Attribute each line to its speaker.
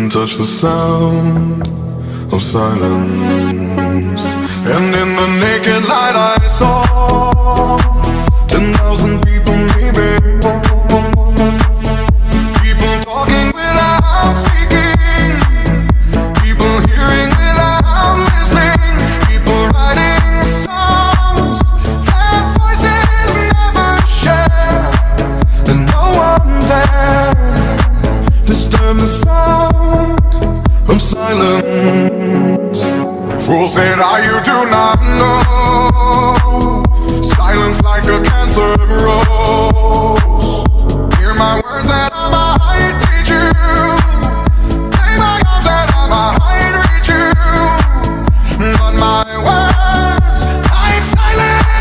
Speaker 1: couldn't touch the sound of silence. And in the naked light I saw 10,000 people maybe, people talking without speaking, people hearing without listening, people writing songs that voices never share, and no one dared disturb the sound of silence. Fool said, you do not know. Silence like a cancer grows.